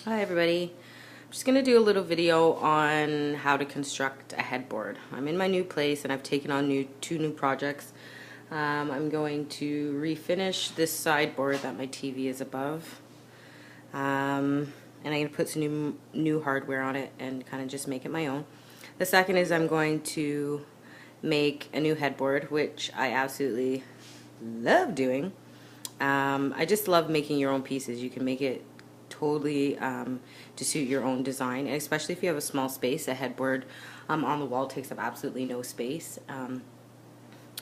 Hi everybody. I'm just going to do a little video on how to construct a headboard. I'm in my new place and I've taken on two new projects. I'm going to refinish this sideboard that my TV is above. And I'm going to put some new hardware on it and kind of just make it my own. The second is I'm going to make a new headboard, which I absolutely love doing. I just love making your own pieces. You can make it totally to suit your own design, and especially if you have a small space. A headboard on the wall takes up absolutely no space.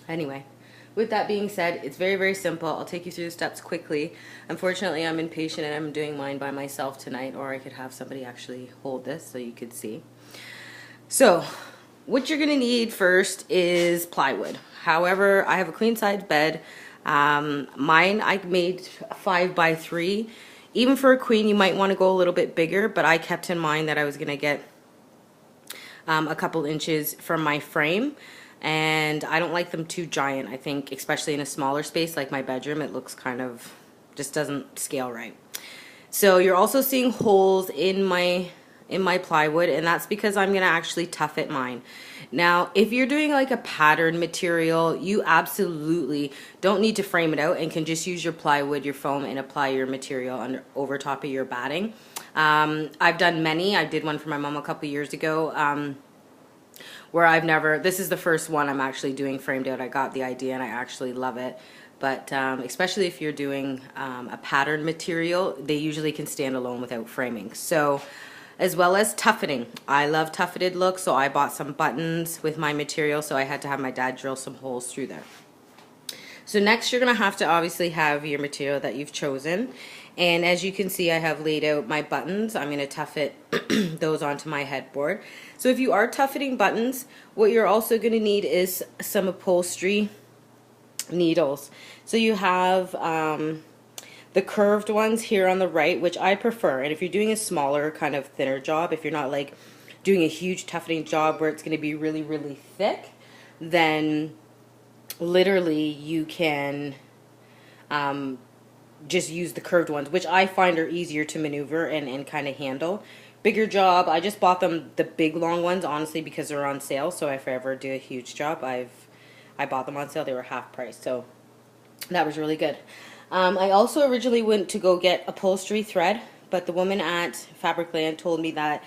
Anyway, with that being said, it's very, very simple. I'll take you through the steps quickly. Unfortunately, I'm impatient and I'm doing mine by myself tonight, or I could have somebody actually hold this so you could see. So, what you're going to need first is plywood. However, I have a queen size bed. Mine I made 5 by 3. Even for a queen, you might want to go a little bit bigger, but I kept in mind that I was going to get a couple inches from my frame, and I don't like them too giant. I think, especially in a smaller space like my bedroom, it looks kind of, just doesn't scale right. So you're also seeing holes in my plywood, and that's because I'm going to actually tough it mine. Now, if you're doing like a pattern material, you absolutely don't need to frame it out and can just use your plywood, your foam, and apply your material over top of your batting. I've done many. I did one for my mom a couple years ago where this is the first one I'm actually doing framed out. I got the idea and I actually love it. But especially if you're doing a pattern material, they usually can stand alone without framing. So, as well as toughening. I love tougheted looks, so I bought some buttons with my material, so I had to have my dad drill some holes through there. So next you're going to have to obviously have your material that you've chosen. And as you can see, I have laid out my buttons. I'm going to tough it those onto my headboard. So if you are toughening buttons, what you're also going to need is some upholstery needles. So you have the curved ones here on the right, which I prefer. And if you're doing a smaller, kind of thinner job, if you're not like doing a huge toughening job where it's going to be really, really thick, then literally you can just use the curved ones, which I find are easier to maneuver and kind of handle. Bigger job, I just bought them, the big long ones, honestly, because they're on sale. So if I ever do a huge job, I bought them on sale. They were half price, so that was really good. I also originally went to go get upholstery thread, but the woman at Fabricland told me that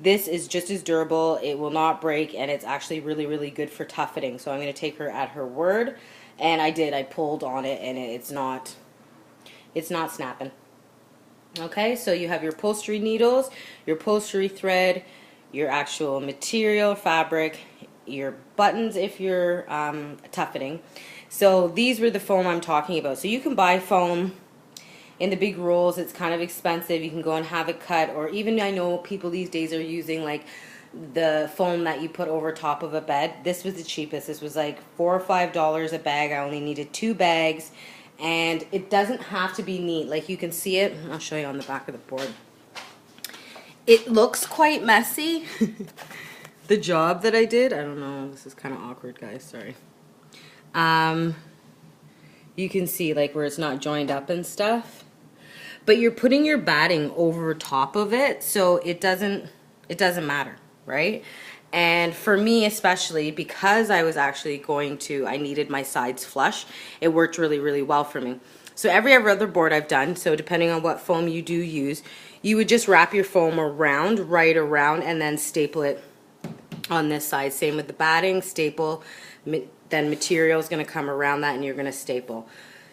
this is just as durable, it will not break, and it's actually really, really good for toughening. So I'm going to take her at her word, and I did. I pulled on it, and it's not snapping. Okay, so you have your upholstery needles, your upholstery thread, your actual material, fabric, your buttons if you're toughening. So these were the foam I'm talking about. So you can buy foam in the big rolls. It's kind of expensive. You can go and have it cut, or even I know people these days are using like the foam that you put over top of a bed. This was the cheapest. This was like $4 or $5 a bag. I only needed 2 bags, and it doesn't have to be neat. Like you can see it. I'll show you on the back of the board. It looks quite messy. The job that I did, I don't know, this is kind of awkward, guys, sorry. You can see like where it's not joined up and stuff, but you're putting your batting over top of it, so it doesn't matter, right? And for me especially, because I was actually I needed my sides flush, it worked really, really well for me. So every other board I've done, so depending on what foam you do use, you would just wrap your foam right around, and then staple it on this side. Same with the batting, staple, then material is going to come around that and you're going to staple.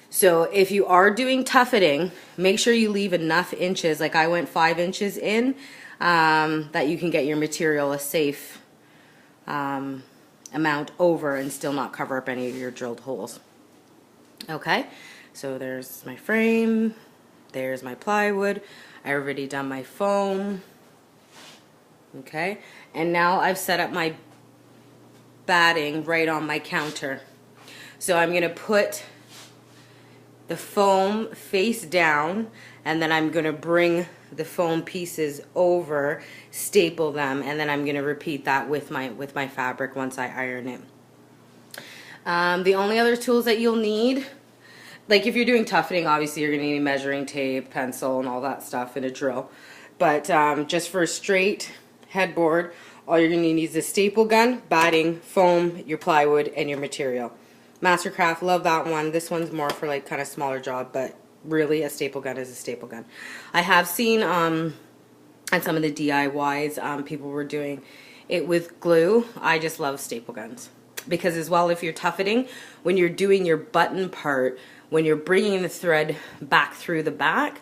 So if you are doing toughening, make sure you leave enough inches, like I went 5 inches in, that you can get your material a safe amount over and still not cover up any of your drilled holes. Okay, so there's my frame, there's my plywood, I already done my foam. Okay, and now I've set up my batting right on my counter. So I'm going to put the foam face down, and then I'm going to bring the foam pieces over, staple them, and then I'm going to repeat that with my fabric once I iron it. The only other tools that you'll need, like if you're doing toughening, obviously you're going to need measuring tape, pencil, and all that stuff, and a drill. But just for a straight headboard, all you're going to need is a staple gun, batting, foam, your plywood, and your material. Mastercraft, love that one. This one's more for like kind of smaller job, but really a staple gun is a staple gun. I have seen on some of the DIYs, people were doing it with glue. I just love staple guns. Because as well, if you're tougheting, when you're doing your button part, when you're bringing the thread back through the back,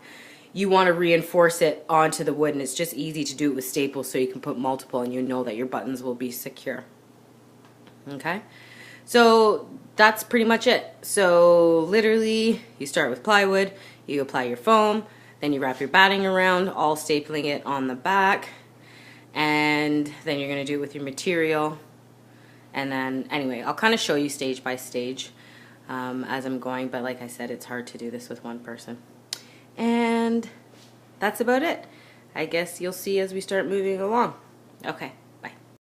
you want to reinforce it onto the wood, and it's just easy to do it with staples, so you can put multiple and you know that your buttons will be secure. Okay, so that's pretty much it. So literally, you start with plywood, you apply your foam, then you wrap your batting around, all stapling it on the back, and then you're going to do it with your material. And then, anyway, I'll kind of show you stage by stage as I'm going, but like I said, it's hard to do this with one person. And that's about it. I guess you'll see as we start moving along. Okay.